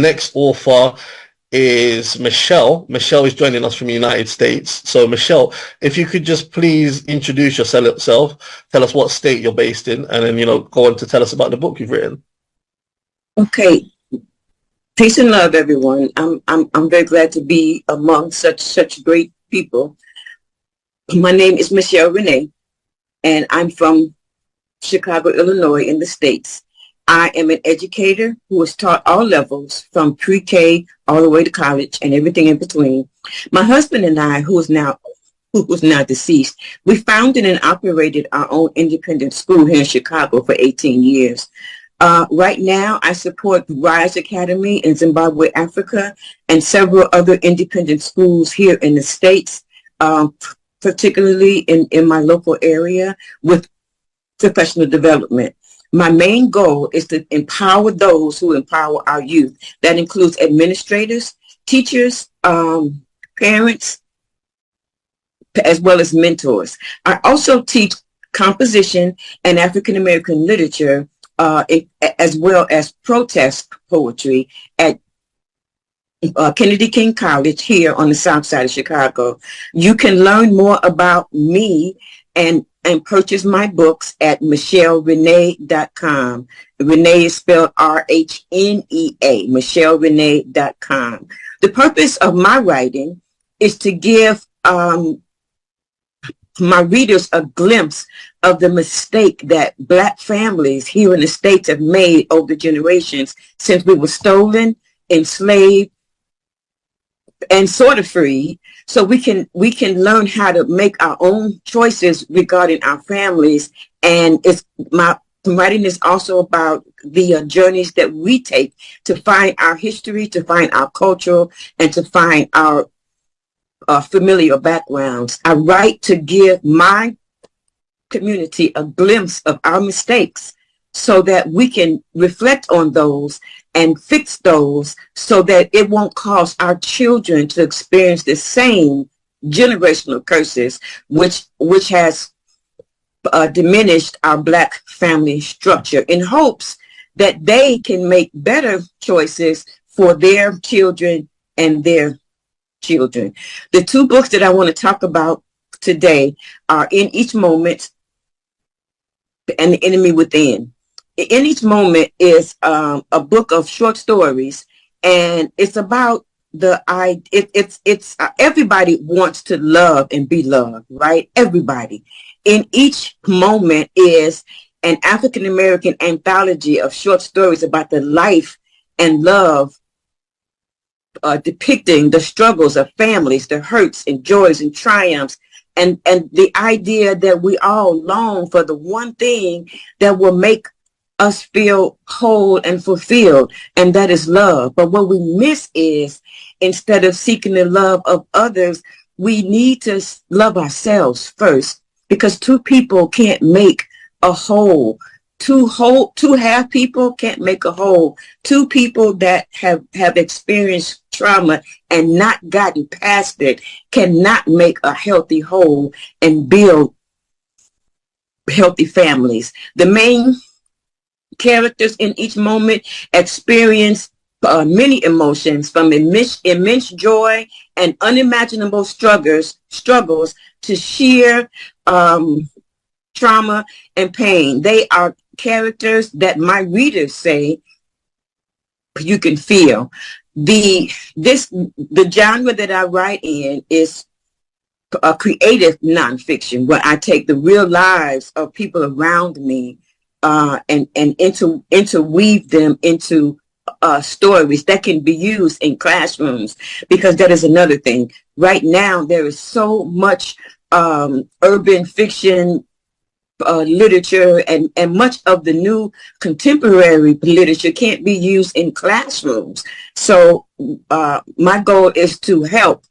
Next author is Michelle. Michelle is joining us from the United States. So Michelle, if you could just please introduce yourself, tell us what state you're based in, and then, go on to tell us about the book you've written. Okay. Peace and love, everyone. I'm very glad to be among such great people. My name is Michelle Rhnea, and I'm from Chicago, Illinois, in the States. I am an educator who has taught all levels, from pre-K all the way to college and everything in between. My husband and I, who is now deceased, we founded and operated our own independent school here in Chicago for 18 years. Right now, I support Rise Academy in Zimbabwe, Africa, and several other independent schools here in the States, particularly in my local area, with professional development. My main goal is to empower those who empower our youth. That includes administrators, teachers, parents, as well as mentors. I also teach composition and African American literature, as well as protest poetry at Kennedy King College here on the south side of Chicago. You can learn more about me and purchase my books at MichelleRhnea.com. Rhnea is spelled R-H-N-E-A, MichelleRhnea.com. The purpose of my writing is to give my readers a glimpse of the mistake that Black families here in the States have made over the generations since we were stolen, enslaved, and sort of freed, so we can learn how to make our own choices regarding our families. And my writing is also about the journeys that we take to find our history, to find our culture, and to find our familiar backgrounds. I write to give my community a glimpse of our mistakes so that we can reflect on those and fix those, so that it won't cause our children to experience the same generational curses which has diminished our Black family structure, in hopes that they can make better choices for their children and their children. The two books that I want to talk about today are In Each Moment and The Enemy Within. In Each Moment is a book of short stories, and it's about everybody wants to love and be loved, right? Everybody. In Each Moment is an African American anthology of short stories about the life and love, depicting the struggles of families, the hurts and joys and triumphs, and the idea that we all long for the one thing that will make us feel whole and fulfilled, and that is love. But what we miss is, instead of seeking the love of others, we need to love ourselves first, because two people can't make a whole. Two half people can't make a whole. Two people that have experienced trauma and not gotten past it cannot make a healthy whole and build healthy families. The main characters in Each Moment experience many emotions, from immense joy and unimaginable struggles to sheer trauma and pain. They are characters that my readers say you can feel. The genre that I write in is a creative nonfiction, where I take the real lives of people around me and interweave them into stories that can be used in classrooms, because that is another thing. Right now, there is so much urban fiction literature, and much of the new contemporary literature can't be used in classrooms. So my goal is to help.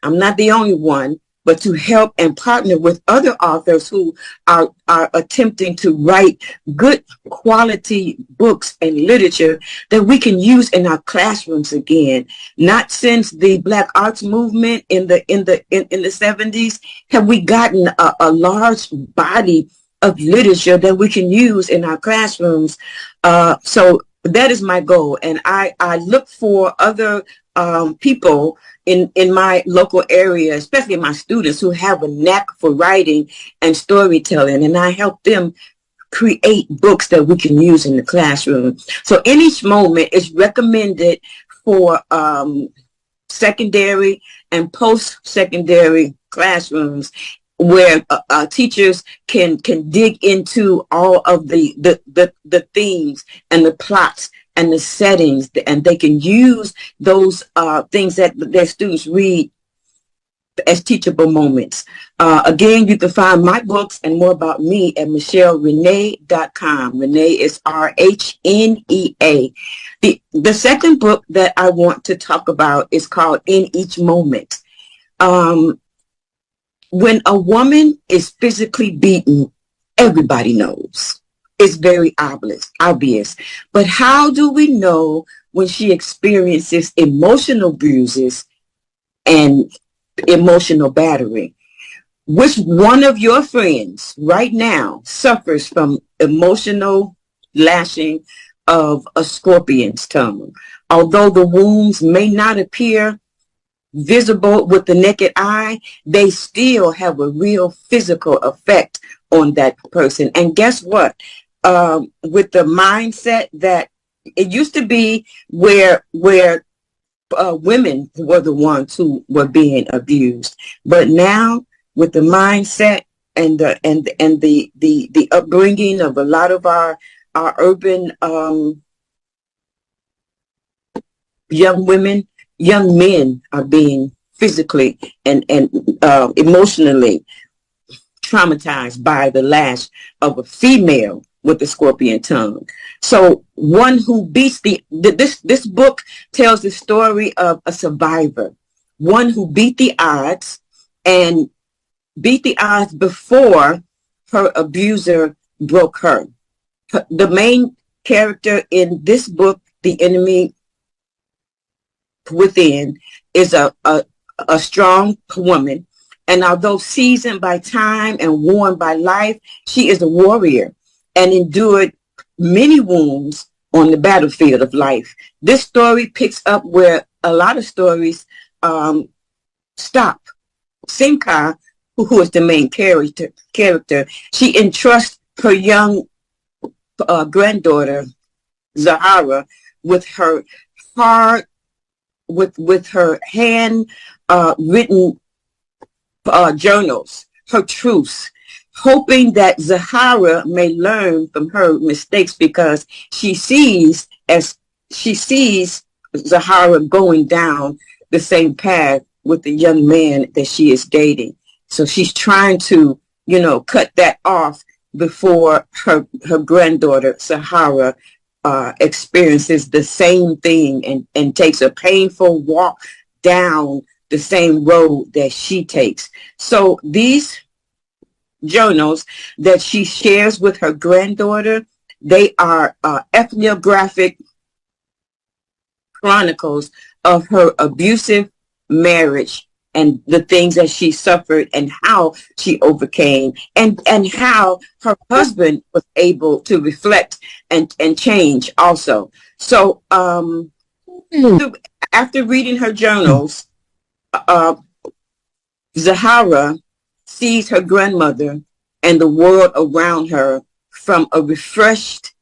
I'm not the only one, but to help and partner with other authors who are attempting to write good quality books and literature that we can use in our classrooms again. Not since the Black Arts Movement in the 70s have we gotten a large body of literature that we can use in our classrooms. So that is my goal. And I look for other people in my local area, especially my students who have a knack for writing and storytelling, and I help them create books that we can use in the classroom. So in each moment is recommended for secondary and post-secondary classrooms, where teachers can dig into all of the themes and the plots and the settings, and they can use those things that their students read as teachable moments. Again, you can find my books and more about me at MichelleRhnea.com. Rhnea is Rhnea. The second book that I want to talk about is called In Each Moment. When a woman is physically beaten, everybody knows. It's very obvious. But how do we know when she experiences emotional bruises and emotional battery? Which one of your friends right now suffers from emotional lashing of a scorpion's tongue? Although the wounds may not appear visible with the naked eye, they still have a real physical effect on that person. And guess what? With the mindset that it used to be where women were the ones who were being abused, but now with the mindset and the upbringing of a lot of our urban young women, young men are being physically and emotionally traumatized by the lash of a female with the scorpion tongue. So one who beats this book tells the story of a survivor, one who beat the odds before her abuser broke her. The main character in this book, The Enemy Within, is a strong woman, and although seasoned by time and worn by life, she is a warrior and endured many wounds on the battlefield of life. This story picks up where a lot of stories stop. Simka, who is the main character, she entrusts her young granddaughter Zahara with her hard, with her hand written journals, her truths, hoping that Zahara may learn from her mistakes, because she sees Zahara going down the same path with the young man that she is dating. So she's trying to, cut that off before her granddaughter Zahara experiences the same thing and takes a painful walk down the same road that she takes. So these journals that she shares with her granddaughter, they are ethnographic chronicles of her abusive marriage and the things that she suffered and how she overcame, and how her husband was able to reflect and change also. So after reading her journals, Zahara sees her grandmother and the world around her from a refreshed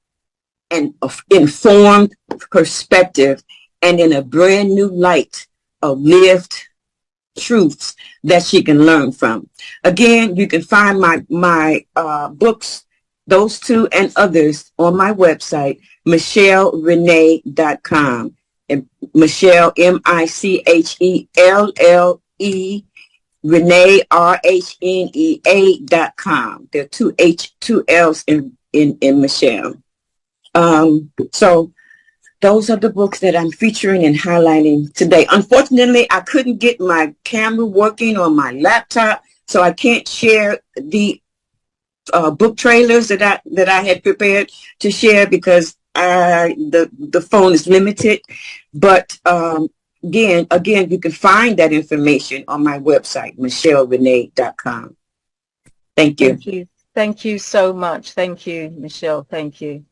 and informed perspective, and in a brand new light of lived truths that she can learn from. Again, you can find my books, those two and others, on my website, MichelleRhnea.com. And Michelle, Michelle, Rhnea, Rhnea.com. There are two L's in Michelle. So those are the books that I'm featuring and highlighting today. Unfortunately, I couldn't get my camera working on my laptop, so I can't share the book trailers that I had prepared to share, because the phone is limited. But again, you can find that information on my website, MichelleRhnea.com. Thank you. Thank you. Thank you so much. Thank you, Michelle. Thank you.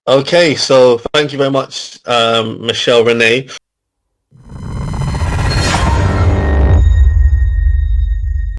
Okay, so thank you very much, Michelle Rhnea.